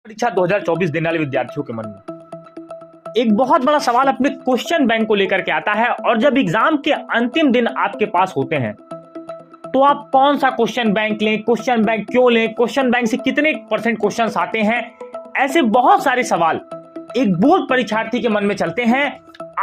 परीक्षा 2024 देने वाले विद्यार्थियों के मन में एक बहुत बड़ा सवाल अपने क्वेश्चन बैंक को लेकर के आता है। और जब एग्जाम के अंतिम दिन आपके पास होते हैं तो आप कौन सा क्वेश्चन बैंक लें, क्वेश्चन बैंक क्यों लें, क्वेश्चन बैंक से कितने % क्वेश्चंस आते हैं, ऐसे बहुत सारे सवाल एक बोर्ड परीक्षार्थी के मन में चलते हैं।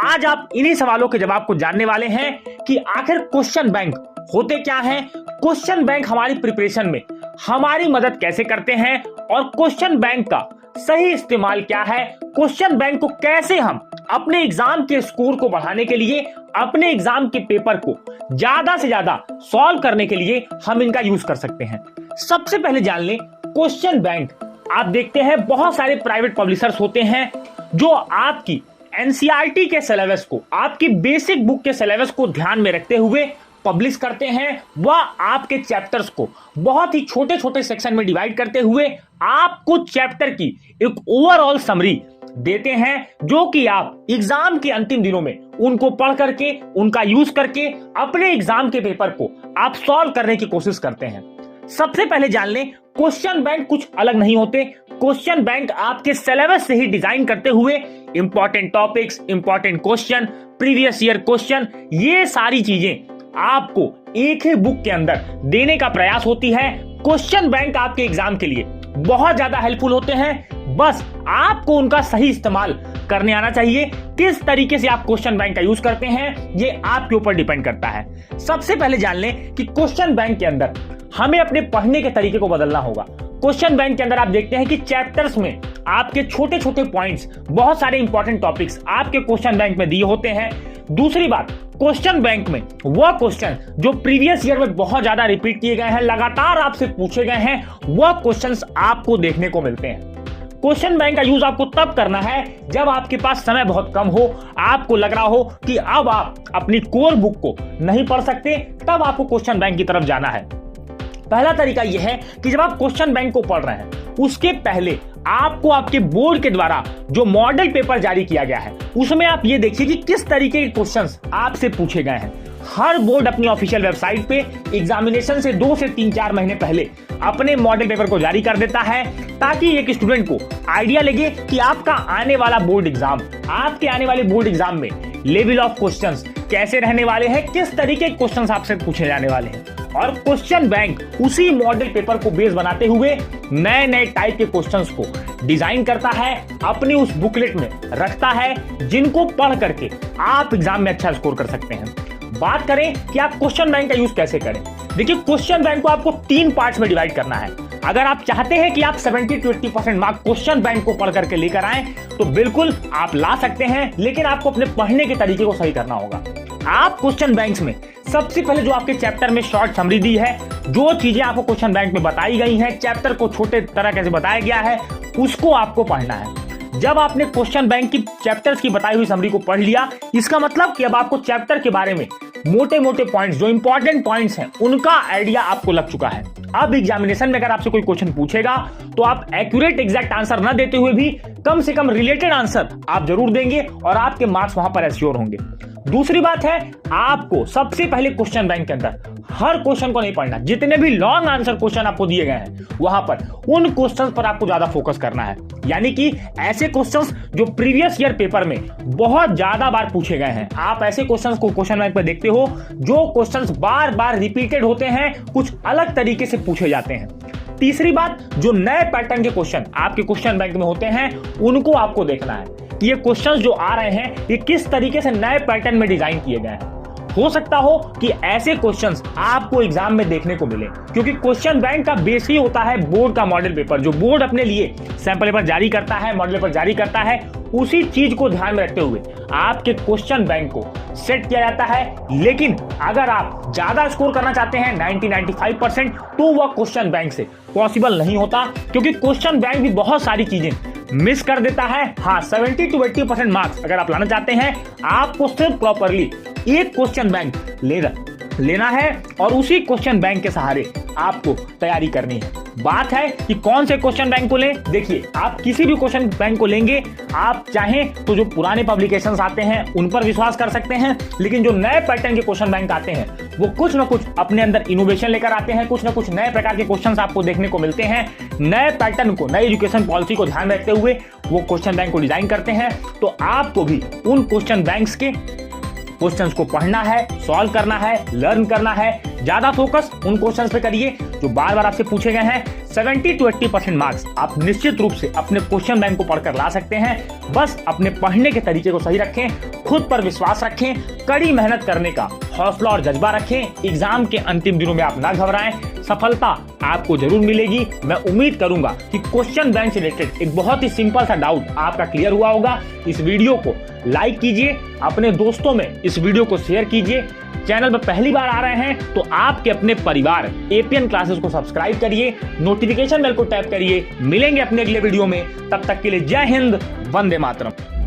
आज आप इन्हीं सवालों के जवाब को जानने वाले हैं कि आखिर क्वेश्चन बैंक होते क्या हैं, क्वेश्चन बैंक हमारी प्रिपरेशन में हमारी मदद कैसे करते हैं और क्वेश्चन बैंक का सही इस्तेमाल क्या है, क्वेश्चन बैंक को कैसे हम अपने एग्जाम के स्कोर को बढ़ाने के लिए, अपने एग्जाम के पेपर को ज्यादा से ज्यादा सॉल्व करने के लिए हम इनका यूज कर सकते हैं। सबसे पहले जान लें क्वेश्चन बैंक। आप देखते हैं बहुत सारे प्राइवेट पब्लिशर्स होते हैं जो आपकी एनसीईआरटी के सिलेबस को, आपकी बेसिक बुक के सिलेबस को ध्यान में रखते हुए पब्लिश करते हैं। वह आपके चैप्टर्स को बहुत ही छोटे छोटे सेक्शन में डिवाइड करते हुए आपको चैप्टर की एक ओवरऑल समरी देते हैं, जो कि आप एग्जाम के अंतिम दिनों में उनको पढ़ करके, उनका यूज करके अपने एग्जाम के पेपर को आप सॉल्व करने की कोशिश करते हैं। सबसे पहले जान लें क्वेश्चन बैंक कुछ अलग नहीं होते। क्वेश्चन बैंक आपके सिलेबस से ही डिजाइन करते हुए important topics, important question, previous year question, ये सारी चीजें आपको एक ही बुक के अंदर देने का प्रयास होती है। क्वेश्चन बैंक आपके एग्जाम के लिए बहुत ज्यादा हेल्पफुल होते हैं, बस आपको उनका सही इस्तेमाल करने आना चाहिए। किस तरीके से आप क्वेश्चन बैंक का यूज करते हैं ये आपके ऊपर डिपेंड करता है। सबसे पहले जान लें कि क्वेश्चन बैंक के अंदर हमें अपने पढ़ने के तरीके को बदलना होगा। क्वेश्चन बैंक के अंदर आप देखते हैं कि चैप्टर्स में आपके छोटे छोटे पॉइंट्स, बहुत सारे इंपॉर्टेंट टॉपिक्स आपके क्वेश्चन बैंक में दिए होते हैं। दूसरी बात, क्वेश्चन बैंक में वह क्वेश्चन जो प्रीवियस ईयर में बहुत ज्यादा रिपीट किए गए हैं, लगातार आपसे पूछे गए हैं, वह क्वेश्चंस आपको देखने को मिलते हैं। क्वेश्चन बैंक का यूज आपको तब करना है जब आपके पास समय बहुत कम हो, आपको लग रहा हो कि अब आप अपनी कोर बुक को नहीं पढ़ सकते, तब आपको क्वेश्चन बैंक की तरफ जाना है। पहला तरीका यह है कि जब आप क्वेश्चन बैंक को पढ़ रहे हैं उसके पहले आपको आपके बोर्ड के द्वारा जो मॉडल पेपर जारी किया गया है उसमें आप ये देखिए कि किस तरीके के क्वेश्चंस आपसे पूछे गए हैं। हर बोर्ड अपनी ऑफिशियल वेबसाइट पे एग्जामिनेशन से 2 से 3-4 महीने पहले अपने मॉडल पेपर को जारी कर देता है, ताकि एक स्टूडेंट को आइडिया लगे कि आपका आने वाला बोर्ड एग्जाम, आपके आने वाले बोर्ड एग्जाम में लेवल ऑफ क्वेश्चंस कैसे रहने वाले हैं, किस तरीके के क्वेश्चंस आपसे पूछे जाने वाले हैं। और क्वेश्चन बैंक उसी मॉडल पेपर को बेस बनाते हुए नए नए टाइप के क्वेश्चंस को डिजाइन करता है, अपनी उस बुकलेट में रखता है, जिनको पढ़ करके आप एग्जाम में अच्छा स्कोर कर सकते हैं। बात करें कि आप क्वेश्चन बैंक का यूज कैसे करें। देखिए, क्वेश्चन बैंक को आपको 3 पार्ट्स में डिवाइड करना है। अगर आप चाहते हैं कि आप 70 to 80% मार्क क्वेश्चन बैंक को पढ़ करके लेकर आए तो बिल्कुल आप ला सकते हैं, लेकिन आपको अपने पढ़ने के तरीके को सही करना होगा। आप क्वेश्चन बैंक्स में सबसे पहले जो आपके चैप्टर में शॉर्ट समरी दी है, जो चीजें आपको क्वेश्चन बैंक में बताई गई हैं, चैप्टर को छोटे तरह से बताया गया है, उसको आपको पढ़ना है। जब आपने क्वेश्चन बैंक की चैप्टर्स की बताई हुई समरी को पढ़ लिया, इसका मतलब कि अब आपको चैप्टर के बारे में मोटे मोटे पॉइंट्स, जो इंपॉर्टेंट पॉइंट्स हैं, उनका आइडिया आपको लग चुका है। अब एग्जामिनेशन में अगर आपसे कोई क्वेश्चन पूछेगा तो आप एक्यूरेट एग्जैक्ट आंसर न देते हुए भी कम से कम रिलेटेड आंसर आप जरूर देंगे और आपके मार्क्स वहां पर एश्योर होंगे। दूसरी बात है, आपको सबसे पहले क्वेश्चन बैंक के अंदर हर क्वेश्चन को नहीं पढ़ना। जितने भी लॉन्ग आंसर क्वेश्चन आपको दिए गए हैं वहां पर उन क्वेश्चंस पर आपको ज्यादा फोकस करना है, यानी कि ऐसे क्वेश्चंस जो प्रीवियस ईयर पेपर में बहुत ज्यादा बार पूछे गए हैं। आप ऐसे क्वेश्चंस को क्वेश्चन बैंक में देखते हो जो क्वेश्चंस बार बार रिपीटेड होते हैं, कुछ अलग तरीके से पूछे जाते हैं। तीसरी बात, जो नए पैटर्न के क्वेश्चन आपके क्वेश्चन बैंक में होते हैं उनको आपको देखना है कि ये क्वेश्चंस जो आ रहे हैं ये किस तरीके से नए पैटर्न में डिजाइन किए गए हैं। हो सकता हो कि ऐसे क्वेश्चंस आपको एग्जाम में देखने को मिले, क्योंकि क्वेश्चन बैंक का बेस ही होता है बोर्ड का मॉडल पेपर। जो बोर्ड अपने लिए सैंपल पेपर जारी करता है, मॉडल पेपर जारी करता है, उसी चीज को ध्यान में रखते हुए आपके क्वेश्चन बैंक को सेट किया जाता है। लेकिन अगर आप ज्यादा स्कोर करना चाहते हैं 90-95%, तो वह क्वेश्चन बैंक से पॉसिबल नहीं होता, क्योंकि क्वेश्चन बैंक भी बहुत सारी चीजें मिस कर देता है। हाँ, 70 to 80% मार्क्स अगर आप लाना चाहते हैं, आपको सिर्फ प्रॉपरली एक क्वेश्चन बैंक लेना है और उसी क्वेश्चन बैंक के सहारे आपको तैयारी करनी है। बात है कि कौन से क्वेश्चन बैंक को लें। देखिए, आप किसी भी क्वेश्चन बैंक को लेंगे, आप चाहें तो जो पुराने पब्लिकेशंस आते हैं उन पर विश्वास कर सकते हैं, लेकिन जो नए पैटर्न के क्वेश्चन बैंक आते हैं वो कुछ ना कुछ अपने अंदर इनोवेशन लेकर आते हैं, कुछ ना कुछ नए प्रकार के क्वेश्चंस आपको देखने को मिलते हैं। नए पैटर्न को, नई एजुकेशन पॉलिसी को ध्यान रखते हुए वो क्वेश्चन बैंक को डिजाइन करते हैं। तो आपको भी उन क्वेश्चन बैंक्स के क्वेश्चंस को पढ़ना है, सॉल्व करना है, लर्न करना है। ज्यादा फोकस उन क्वेश्चंस पे करिए जो बार बार आपसे पूछे गए हैं। 70 to 80% मार्क्स आप निश्चित रूप से अपने क्वेश्चन बैंक को पढ़कर ला सकते हैं। बस अपने पढ़ने के तरीके को सही रखें, खुद पर विश्वास रखें, कड़ी मेहनत करने का हौसला और जज्बा रखें। एग्जाम के अंतिम दिनों में आप ना घबराएं, सफलता आपको जरूर मिलेगी। मैं उम्मीद करूंगा कि क्वेश्चन बैंक से रिलेटेड एक बहुत ही सिंपल सा डाउट आपका क्लियर हुआ होगा। इस वीडियो को लाइक कीजिए, अपने दोस्तों में इस वीडियो को शेयर कीजिए। चैनल पर पहली बार आ रहे हैं तो आपके अपने परिवार एपीएन क्लासेस को सब्सक्राइब करिए, नोटिफिकेशन बेल को टैप करिए। मिलेंगे अपने अगले वीडियो में, तब तक के लिए जय हिंद, वंदे मातरम।